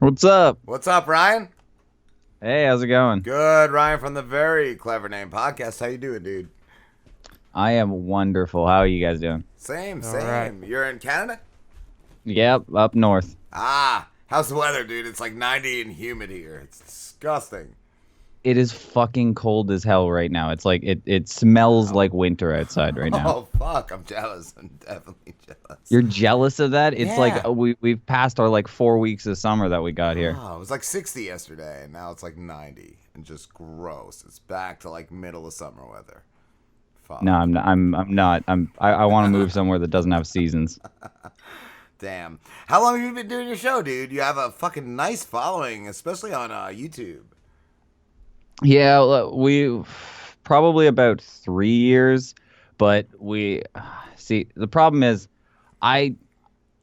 What's up? What's up, Ryan? Hey, how's it going? Good, Ryan from the Very Clever Name Podcast. How you doing, dude? I am wonderful. How are you guys doing? Same, All right. same. You're in Canada? Yep, up north. How's the weather, dude? It's like 90 and humid here. It's disgusting. It is fucking cold as hell right now. It's like it smells like winter outside right now. Oh, fuck. I'm jealous. I'm definitely jealous. You're jealous of that? It's like Yeah. we've passed our like 4 weeks of summer that we got here. Oh, it was like 60 yesterday, and now it's like 90 and just gross. It's back to like middle of summer weather. Fuck. No, I'm not. I want to move somewhere that doesn't have seasons. Damn. How long have you been doing your show, dude? You have a fucking nice following, especially on YouTube. Yeah, we probably about 3 years, but we see the problem is I'm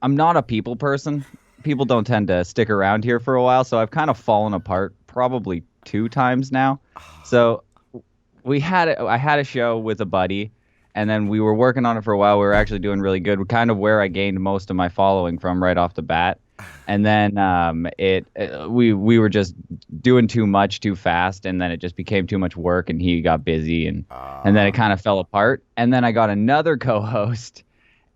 not a people person. People don't tend to stick around here for a while, so I've kind of fallen apart probably 2 times now. So I had a show with a buddy, and then we were working on it for a while. We were actually doing really good, kind of where I gained most of my following from right off the bat. And then we were just doing too much too fast, and then it just became too much work, and he got busy, and then it kind of fell apart. And then I got another co-host,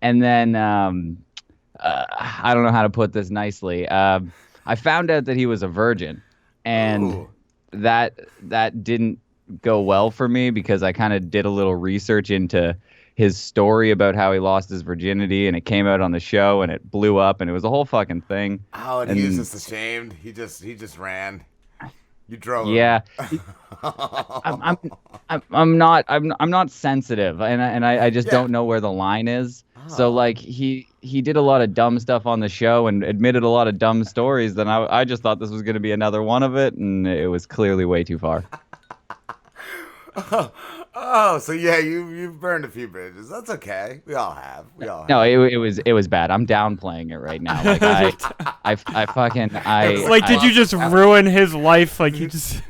and then I don't know how to put this nicely. I found out that he was a virgin, and Ooh. that didn't go well for me because I kind of did a little research into his story about how he lost his virginity, and it came out on the show, and it blew up, and it was a whole fucking thing. Oh, and he was just ashamed. He just ran. You drove him. Yeah, I'm not sensitive, and I just don't know where the line is. So like he did a lot of dumb stuff on the show and admitted a lot of dumb stories. Then I just thought this was going to be another one of it, and it was clearly way too far. Oh, so yeah, you've burned a few bridges. That's okay. We all have. No, it was bad. I'm downplaying it right now. Like I fucking Like, did you just ruin his life? Like, you just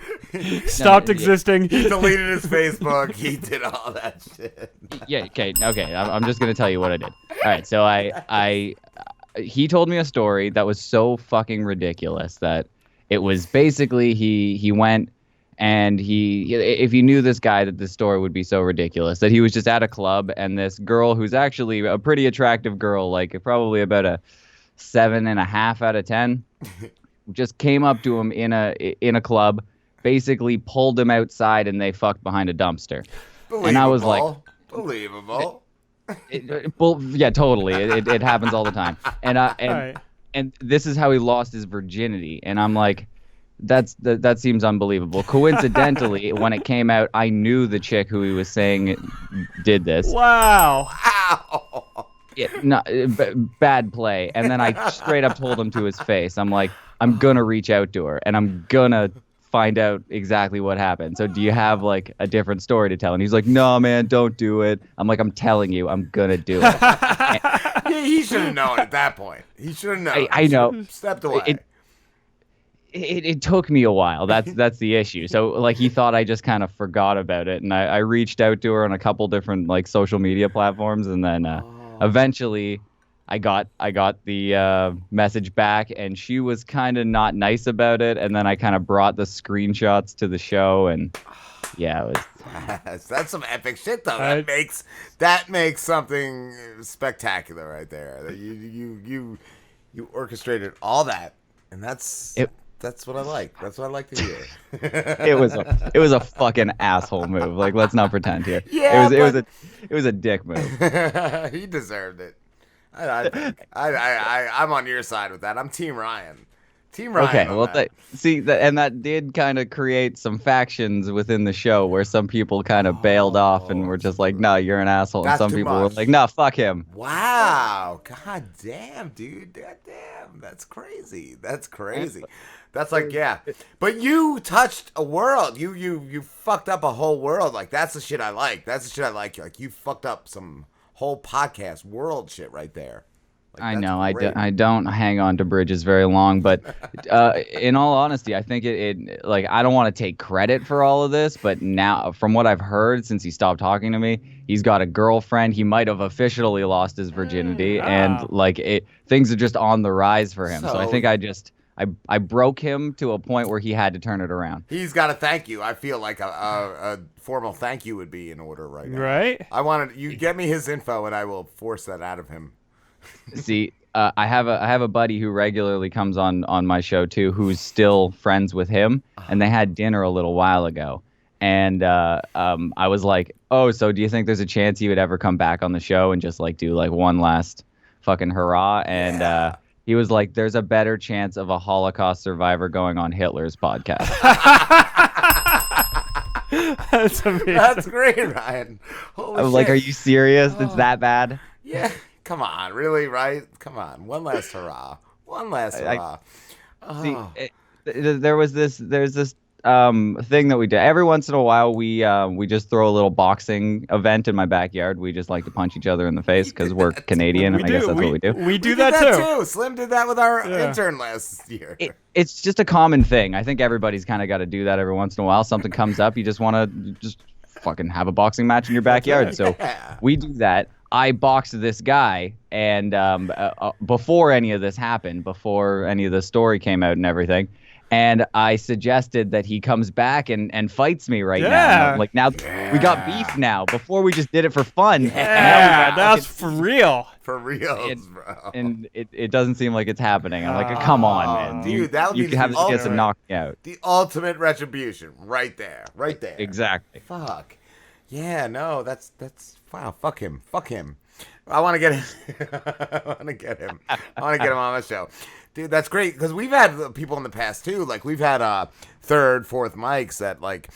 stopped existing? He deleted his Facebook. He did all that shit. Yeah. Okay. I'm just gonna tell you what I did. All right. So he told me a story that was so fucking ridiculous that it was basically he went. And if you knew this guy, that this story would be so ridiculous that he was just at a club, and this girl, who's actually a pretty attractive girl, like probably about a 7.5 out of 10, just came up to him in a club, basically pulled him outside, and they fucked behind a dumpster. Believable. And I was like, believable. well, yeah, totally. It happens all the time. And this is how he lost his virginity. And I'm like, that seems unbelievable. Coincidentally, when it came out, I knew the chick who he was saying did this. Wow. Ow. Yeah, no, bad play. And then I straight up told him to his face, I'm like, I'm gonna reach out to her, and I'm gonna find out exactly what happened. So do you have like a different story to tell? And he's like, no, man, don't do it. I'm like, I'm telling you, I'm gonna do it. He should have known at that point. He should have known. I know. Stepped away. It took me a while. That's the issue. So like he thought I just kind of forgot about it, and I reached out to her on a couple different like social media platforms, and then eventually I got the message back, and she was kind of not nice about it, and then I kind of brought the screenshots to the show, and yeah, it was. That's some epic shit, though. That makes something spectacular right there. You orchestrated all that, and that's what I like. That's what I like to hear. It was a fucking asshole move. Like, let's not pretend here. Yeah, it was a dick move. He deserved it. I think. I'm on your side with that. I'm Team Ryan. Team Ryan. Okay, well, that did kind of create some factions within the show where some people kind of bailed off and were just like, "No, you're an asshole," and That's some too people much. were like, "No, fuck him." Wow. God damn, dude. God damn. That's crazy. That's like, yeah. But you touched a world. You fucked up a whole world. Like, that's the shit I like. Like, you fucked up some whole podcast world shit right there. Like, I that's know. great. I don't hang on to bridges very long, but in all honesty, I think it like I don't want to take credit for all of this, but now from what I've heard since he stopped talking to me, he's got a girlfriend. He might have officially lost his virginity, and like things are just on the rise for him. So I think I broke him to a point where he had to turn it around. He's got to thank you. I feel like a formal thank you would be in order right now. Right? I wanted you get me his info, and I will force that out of him. See, I have a buddy who regularly comes on my show too, who's still friends with him, and they had dinner a little while ago. And I was like, oh, so do you think there's a chance he would ever come back on the show and just like do like one last fucking hurrah? And he was like, there's a better chance of a Holocaust survivor going on Hitler's podcast. That's amazing. That's great, Ryan. Holy I was shit. like, are you serious? It's that bad? Yeah. Come on, really, right? Come on. One last hurrah. One last hurrah. See, there's this thing that we do every once in a while. We just throw a little boxing event in my backyard. We just like to punch each other in the face because we're Canadian, and I guess that's what we do. We do did that too. Slim did that with our intern last year. It's just a common thing. I think everybody's kind of got to do that every once in a while. Something comes up, you just want to just fucking have a boxing match in your backyard. So we do that. I boxed this guy, and before any of this happened, before any of the story came out and everything, and I suggested that he comes back and fights me right now. Like now, we got beef now. Before we just did it for fun. Yeah, that's for real. For real, bro. And it doesn't seem like it's happening. I'm like, come on, man. Dude, that would you be have the a chance to ultimate- knock me out. The ultimate retribution, right there. Exactly. Fuck. Yeah, no, that's wow. Fuck him. I want to get him. I want to get him on the show, dude. That's great because we've had people in the past too. Like we've had third, fourth mics that like,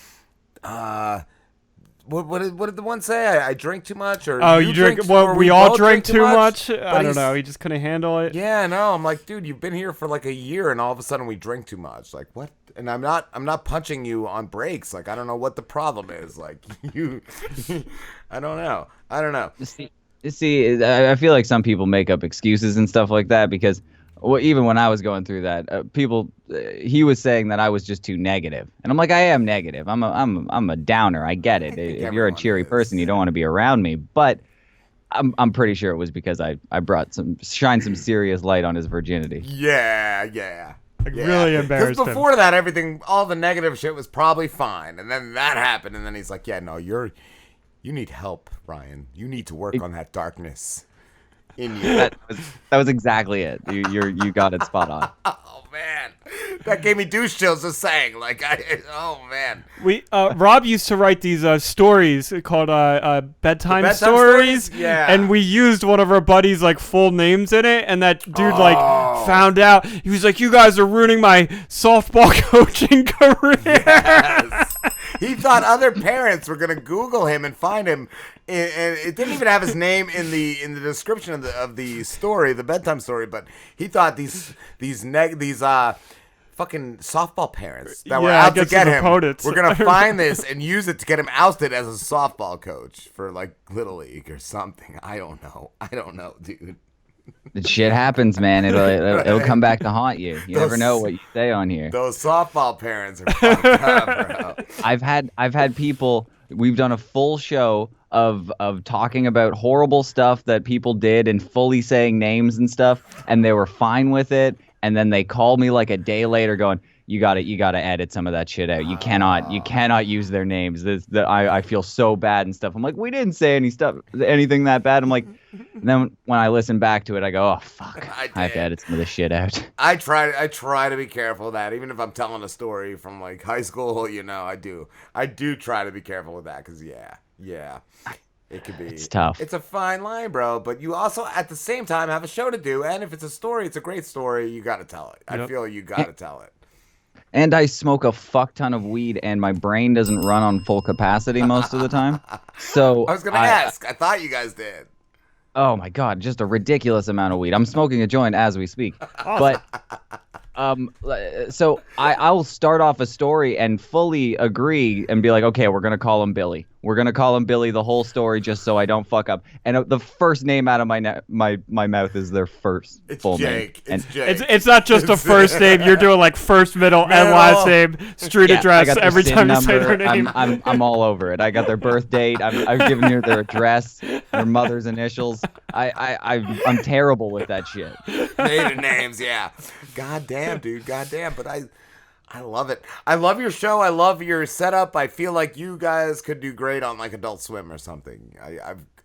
what did the one say? I drink too much, or you drink? Well, we all drink too much. I don't know. He just couldn't handle it. Yeah, no. I'm like, dude, you've been here for like a year, and all of a sudden we drink too much. Like what? And I'm not punching you on breaks. Like I don't know what the problem is. Like you, I don't know. See, I feel like some people make up excuses and stuff like that because, well, even when I was going through that, he was saying that I was just too negative, and I'm like, I am negative. I'm a downer. I get it. If you're a cheery person, you don't want to be around me. But I'm pretty sure it was because I shined some serious light on his virginity. Yeah. Like really embarrassed Because him. before that, everything, all the negative shit was probably fine, and then that happened, and then he's like, yeah, no, you need help, Ryan. You need to work on that darkness in you. That was exactly it. You got it spot on. Oh man, that gave me douche chills just saying. Like oh man. We Rob used to write these stories called bedtime stories. Yeah. And we used one of our buddies' like full names in it, and that dude like found out. He was like, "You guys are ruining my softball coaching career." Yes. He thought other parents were gonna Google him and find him, and it didn't even have his name in the description of the story, the bedtime story. But he thought these fucking softball parents that were out to get him were gonna find this and use it to get him ousted as a softball coach for like Little League or something. I don't know, dude. Shit happens, man. It'll come back to haunt you. You never know what you say on here. Those softball parents are fucked up, bro. I've had people. We've done a full show of talking about horrible stuff that people did and fully saying names and stuff, and they were fine with it. And then they called me like a day later, going, "You got to edit some of that shit out. You cannot use their names. I feel so bad and stuff." I'm like, "We didn't say anything that bad." I'm like, then when I listen back to it, I go, "Oh fuck, I have to edit some of this shit out." I try to be careful of that, even if I'm telling a story from like high school. I do try to be careful with that because yeah. It could be. It's tough. It's a fine line, bro. But you also, at the same time, have a show to do. And if it's a story, it's a great story. You got to tell it. Yep. I feel you got to tell it. And I smoke a fuck ton of weed, and my brain doesn't run on full capacity most of the time. So I was gonna ask. I thought you guys did. Oh my god, just a ridiculous amount of weed. I'm smoking a joint as we speak. But so I'll start off a story and fully agree and be like, okay, we're gonna call him Billy. We're gonna call him Billy the whole story just so I don't fuck up. And the first name out of my mouth is their first It's full Jake. name. It's Jake. It's not just a first name. You're doing like first, middle, and last name, street Yeah, I address got their every SIN time you say number. their name. I'm all over it. I got their birth date. I've given you their address, their mother's initials. I'm terrible with that shit. Maiden names, yeah. God damn, dude. God damn. But I love it. I love your show. I love your setup. I feel like you guys could do great on like Adult Swim or something.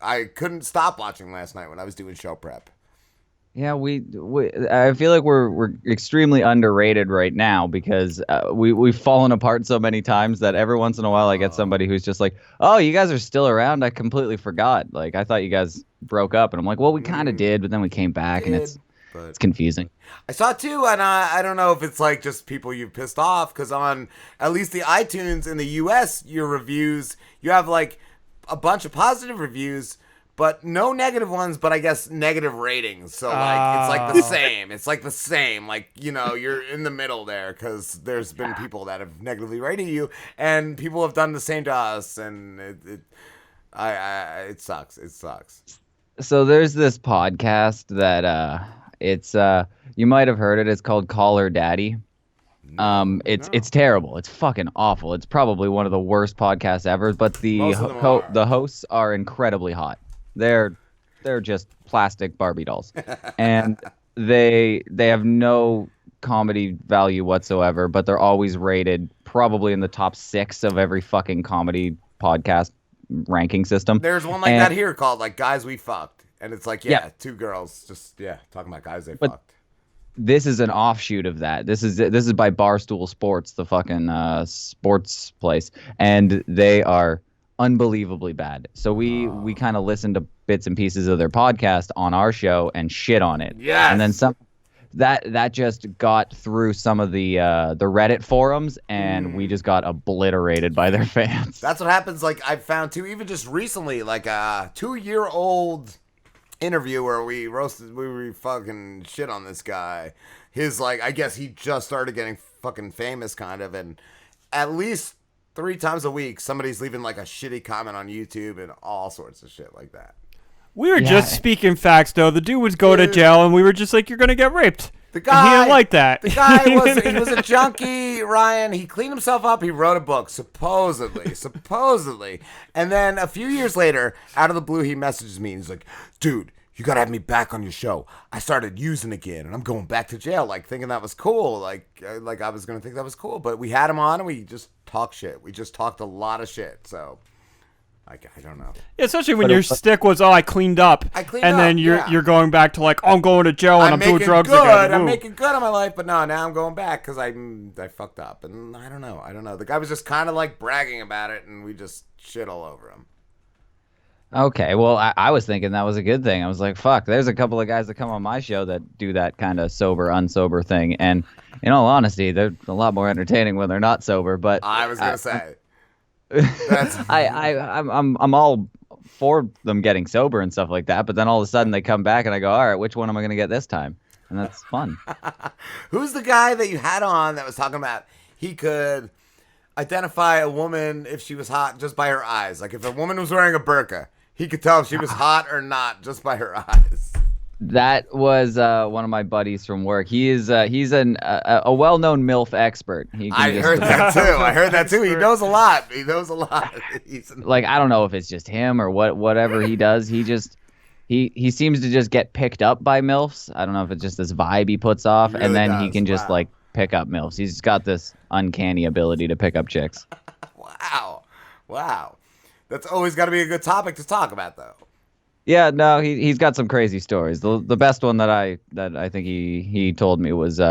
I couldn't stop watching last night when I was doing show prep. Yeah, I feel like we're extremely underrated right now because we've fallen apart so many times that every once in a while I get somebody who's just like, "Oh, you guys are still around? I completely forgot. Like I thought you guys broke up." And I'm like, "Well, we kind of did, but then we came back, and it's confusing." I saw too, and I don't know if it's like just people you've pissed off, because on at least the iTunes in the US, your reviews, you have like a bunch of positive reviews, but no negative ones, but I guess negative ratings. So like it's like the same. It's like the same. Like, you know, you're in the middle there because there's been people that have negatively rated you, and people have done the same to us, and it sucks. It sucks. So there's this podcast that it's you might have heard it. It's called Call Her Daddy. It's terrible. It's fucking awful. It's probably one of the worst podcasts ever. But the the hosts are incredibly hot. They're just plastic Barbie dolls, and they have no comedy value whatsoever. But they're always rated probably in the top 6 of every fucking comedy podcast ranking system. There's one like that here called like Guys We Fucked, and it's like two girls just talking about guys they fucked. This is an offshoot of that. This is by Barstool Sports, the fucking sports place, and they are unbelievably bad. So we kind of listen to bits and pieces of their podcast on our show and shit on it. Yes. And then some that just got through some of the Reddit forums, and we just got obliterated by their fans. That's what happens. Like I found too, even just recently, like a 2-year-old interview where we fucking shit on this guy. His like, I guess he just started getting fucking famous kind of, and at least 3 times a week somebody's leaving like a shitty comment on YouTube and all sorts of shit like that. We were just speaking facts, though. The dude would go to jail, and we were just like, "You're gonna get raped." The guy, and he didn't like that. The guy was a junkie, Ryan. He cleaned himself up. He wrote a book, supposedly. And then a few years later, out of the blue, he messages me, and he's like, "Dude, you gotta have me back on your show. I started using again, and I'm going back to jail." Like thinking that was cool, like I was gonna think that was cool. But we had him on, and we just talked shit. We just talked a lot of shit. So I don't know. Yeah, especially when your stick was, I cleaned up. And then you're going back to like, I'm going to jail and I'm doing drugs again. I'm making good on my life, but no, now I'm going back because I fucked up. And I don't know. The guy was just kind of like bragging about it, and we just shit all over him. Okay, well, I was thinking that was a good thing. I was like, fuck, there's a couple of guys that come on my show that do that kind of sober, unsober thing. And in all honesty, they're a lot more entertaining when they're not sober. But I was going to say. I'm all for them getting sober and stuff like that, but then all of a sudden they come back and I go, all right, which one am I going to get this time? And that's fun. Who's the guy that you had on that was talking about he could identify a woman if she was hot just by her eyes? Like if a woman was wearing a burqa, he could tell if she was hot or not just by her eyes. That was one of my buddies from work. He's a well-known MILF expert. I heard that too. He knows a lot. He's like, I don't know if it's just him or whatever he does. He seems to just get picked up by MILFs. I don't know if it's just this vibe he puts off, really and then does. He can just like pick up MILFs. He's got this uncanny ability to pick up chicks. Wow. That's always got to be a good topic to talk about, though. Yeah, no, he's got some crazy stories. The best one that I think he told me was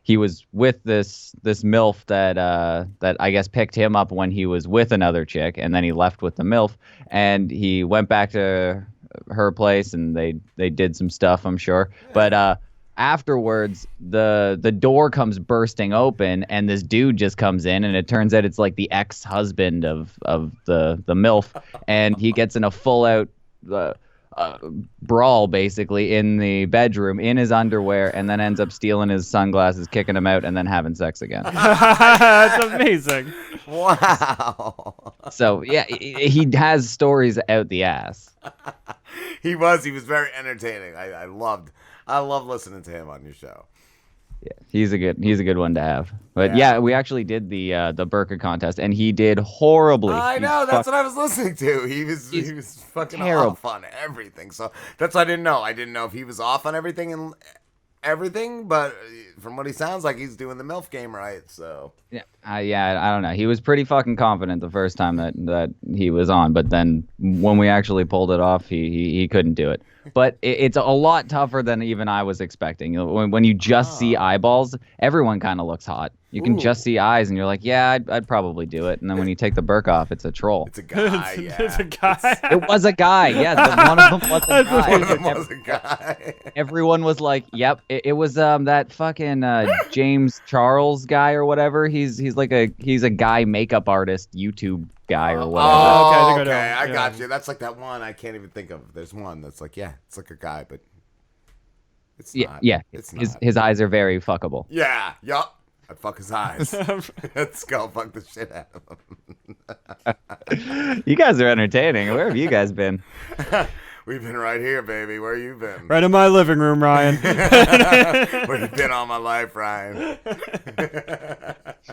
he was with this MILF that I guess picked him up when he was with another chick, and then he left with the MILF, and he went back to her place and they did some stuff, I'm sure. But afterwards the door comes bursting open and this dude just comes in, and it turns out it's like the ex-husband of the MILF, and he gets in a full out brawl basically in the bedroom in his underwear, and then ends up stealing his sunglasses, kicking him out, and then having sex again. That's amazing. Wow. So yeah, he has stories out the ass. He was very entertaining. I loved listening to him on your show. Yeah, he's a good one to have. But yeah, we actually did the Burka contest, and he did horribly. I know, that's what I was listening to. He was fucking terrible. off on everything. So that's what I didn't know. I didn't know if he was off on everything, but from what he sounds like, he's doing the MILF game right. So Yeah, I don't know. He was pretty fucking confident the first time that he was on, but then when we actually pulled it off, he couldn't do it. But it's a lot tougher than even I was expecting. When you just see eyeballs, everyone kind of looks hot. You can just see eyes, and you're like, yeah, I'd probably do it. And then when you take the burk off, it's a troll. it's a guy. Yeah, It's a guy. It was a guy. Yeah, one of them was a guy. One of them was a guy. Everyone was like, "Yep." It was that fucking James Charles guy or whatever. He's a guy makeup artist, YouTube guy or whatever. Oh, Okay, I think I okay, know. I Yeah. got you. That's like that one I can't even think of. There's one that's like, yeah, it's like a guy, but it's not. Yeah. It's His not. his eyes are very fuckable. Yeah, yup. I'd fuck his eyes. Let's go fuck the shit out of him. You guys are entertaining. Where have you guys been? We've been right here, baby. Where you been? Right in my living room, Ryan. Where you been all my life, Ryan?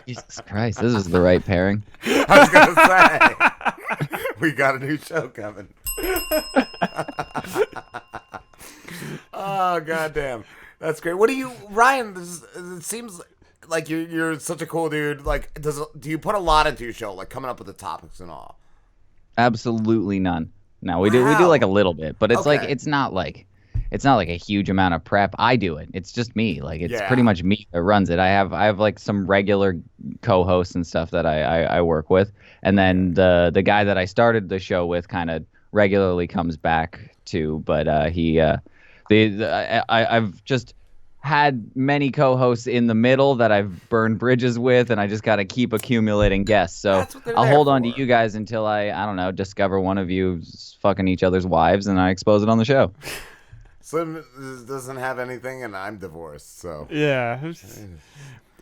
Jesus Christ, this is the right pairing. I was gonna say, we got a new show coming. Oh goddamn, that's great. What do you, Ryan? It seems like you're such a cool dude. Like, do you put a lot into your show, like coming up with the topics and all? Absolutely none. No, we do Wow. like a little bit, but it's like Okay. it's not like a huge amount of prep. I do it. It's just me. Like it's Yeah. pretty much me that runs it. I have like some regular co-hosts and stuff that I work with, and then the guy that I started the show with kind of regularly comes back too. But I've just had many co-hosts in the middle that I've burned bridges with, and I just got to keep accumulating guests. So That's what they're I'll there hold on to for. you guys until I don't know, discover one of you fucking each other's wives, and I expose it on the show. Slim doesn't have anything, and I'm divorced, so. Yeah.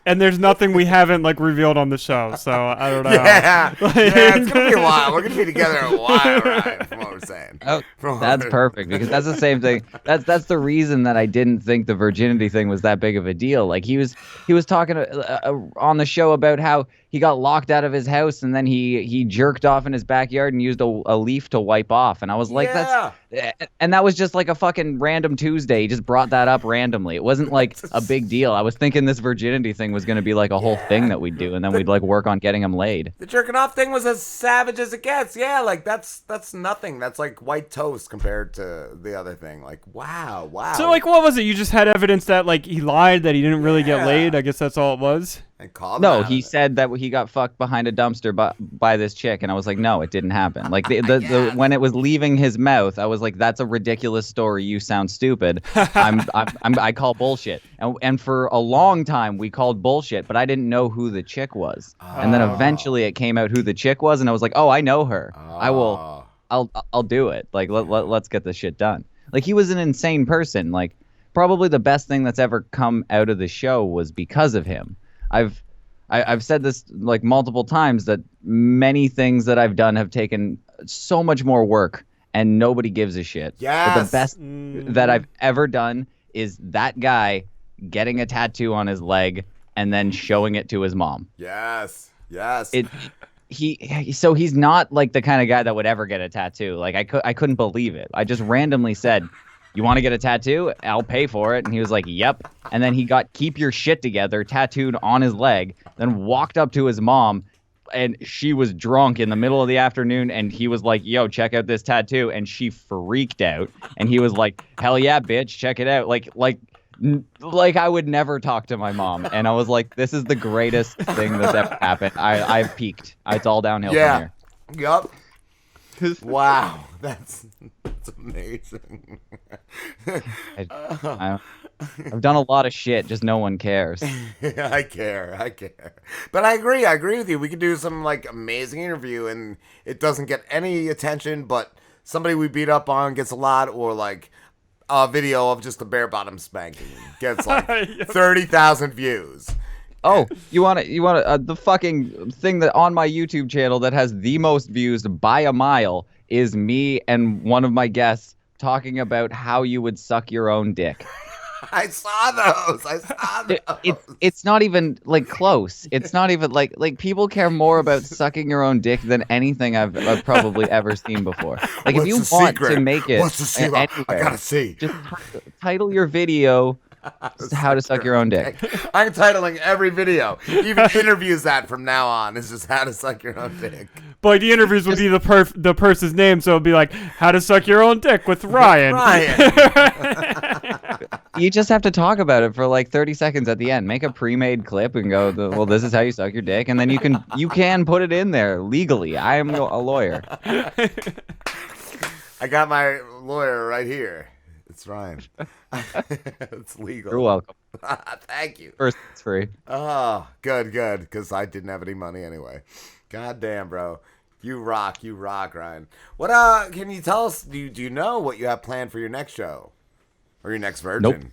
And there's nothing we haven't like revealed on the show, so I don't know. Yeah, it's gonna be a while. We're gonna be together a while, right? From what we're saying. Oh, From that's what- perfect, because that's the same thing. That's the reason that I didn't think the virginity thing was that big of a deal. Like he was talking on the show about how he got locked out of his house, and then he jerked off in his backyard and used a leaf to wipe off, and I was like, and that was just like a fucking random Tuesday. He just brought that up randomly. It wasn't like a big deal. I was thinking this virginity thing was going to be like a whole thing that we'd do, and then we'd like work on getting him laid. The jerking off thing was as savage as it gets. Yeah, like that's nothing. That's like white toast compared to the other thing. Like, wow. So like, what was it? You just had evidence that like he lied, that he didn't really get Yeah. laid. I guess that's all it was. And called No, him out he of it. said that he got fucked behind a dumpster by this chick, and I was like, no, it didn't happen. Like Yeah. when it was leaving his mouth, I was like, that's a ridiculous story. You sound stupid. I call bullshit. And for a long time we called bullshit, but I didn't know who the chick was. And then eventually it came out who the chick was, and I was like, oh, I know her. I will. I'll do it. Like let's get this shit done. Like he was an insane person. Like probably the best thing that's ever come out of the show was because of him. I've said this like multiple times that many things that I've done have taken so much more work and nobody gives a shit. But Yes. the best that I've ever done is that guy getting a tattoo on his leg and then showing it to his mom. Yes. So he's not like the kind of guy that would ever get a tattoo. Like I couldn't believe it. I just randomly said, "You want to get a tattoo? I'll pay for it." And he was like, "Yep." And then he got "Keep Your Shit Together" tattooed on his leg, then walked up to his mom, and she was drunk in the middle of the afternoon, and he was like, "Yo, check out this tattoo." And she freaked out, and he was like, "Hell yeah, bitch, check it out." Like I would never talk to my mom, and I was like, "This is the greatest thing that's ever happened." I've peaked. It's all downhill Yeah. from Yup. Wow. That's amazing. here. I've done a lot of shit, just no one cares. I care. But I agree with you. We could do some like amazing interview and it doesn't get any attention but somebody we beat up on gets a lot, or like a video of just a bare bottom spanking gets like 30,000 views. Oh, you want the fucking thing that on my YouTube channel that has the most views by a mile is me and one of my guests talking about how you would suck your own dick. I saw those. I saw those. It's not even like close. It's not even like people care more about sucking your own dick than anything I've probably ever seen before. Like, if you want to make it, what's the secret? I gotta see. Just title your video "How to Suck Your Own Dick." I'm titling every video, even interviews that from now on. It's just how to suck your own dick. But like, the interviews would be the person's name, so it'd be like "How to Suck Your Own Dick" with Ryan. You just have to talk about it for like 30 seconds at the end. Make a pre-made clip and go, well, this is how you suck your dick, and then you can put it in there legally. I am a lawyer. I got my lawyer right here. It's Ryan. It's legal. You're welcome. Thank you. First, it's free. Oh, good, because I didn't have any money anyway. God damn, bro. You rock, Ryan. What can you tell us? Do you know what you have planned for your next show? Or your next Virgin? Nope.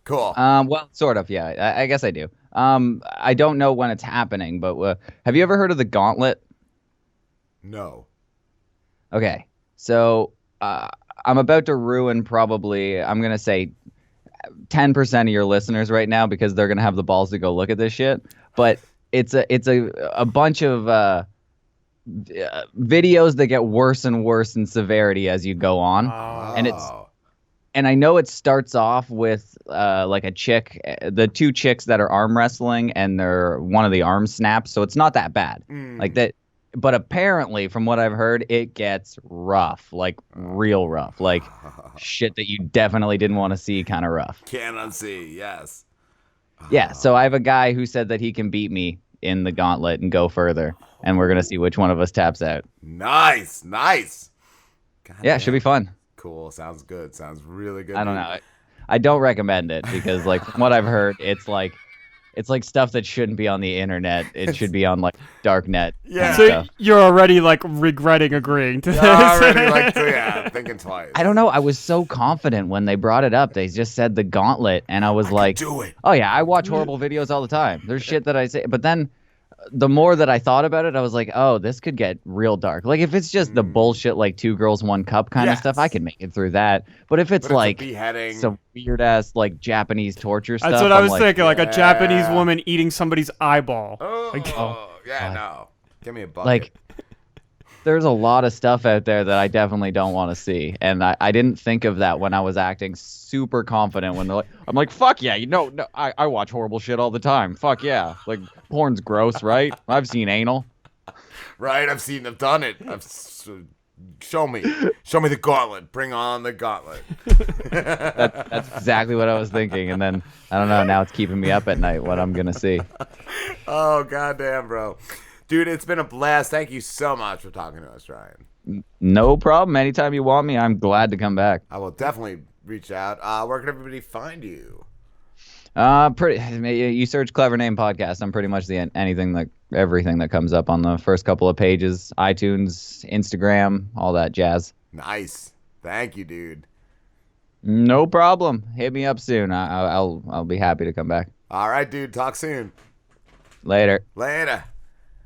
Cool. Well, sort of, yeah. I guess I do. I don't know when it's happening, but have you ever heard of the Gauntlet? No. Okay. So, I'm about to ruin probably, I'm going to say 10% of your listeners right now because they're going to have the balls to go look at this shit. But it's a bunch of videos that get worse and worse in severity as you go on. Oh. And I know it starts off with like a chick, the two chicks that are arm wrestling, and one of the arms snaps, so it's not that bad. Like that. But apparently, from what I've heard, it gets rough, like real rough, like shit that you definitely didn't want to see, kind of rough. Can't unsee, yes. Yeah, so I have a guy who said that he can beat me in the Gauntlet and go further, and we're gonna see which one of us taps out. Nice. God yeah, it should be fun. Cool. Sounds good. Sounds really good. I don't know. I don't recommend it because, like, from what I've heard, it's like stuff that shouldn't be on the internet. It should be on like darknet. Yeah. So stuff. you're already like regretting agreeing to this. Already thinking twice. I don't know. I was so confident when they brought it up. They just said the Gauntlet, and I was like, do it. Oh yeah, I watch horrible videos all the time. There's shit that I say, but then the more that I thought about it, I was like, oh, this could get real dark. Like, if it's just the bullshit, like 2 girls, 1 cup kind of stuff, I can make it through that. But if it's like beheading, some weird ass like Japanese torture stuff, That's what I was thinking, like a Japanese woman eating somebody's eyeball. No. Give me a bucket. Like, there's a lot of stuff out there that I definitely don't want to see, and I didn't think of that when I was acting super confident. When I'm like, fuck yeah, no, I watch horrible shit all the time. Fuck yeah, like porn's gross, right? I've seen anal. Right, I've done it. Show me the Gauntlet. Bring on the Gauntlet. That's exactly what I was thinking, and then I don't know. Now it's keeping me up at night. What I'm gonna see. Oh goddamn, bro. Dude, it's been a blast. Thank you so much for talking to us, Ryan. No problem. Anytime you want me, I'm glad to come back. I will definitely reach out. Where can everybody find you? You search Clever Name Podcast. I'm pretty much everything that comes up on the first couple of pages. iTunes, Instagram, all that jazz. Nice. Thank you, dude. No problem. Hit me up soon. I'll be happy to come back. All right, dude. Talk soon. Later. Later.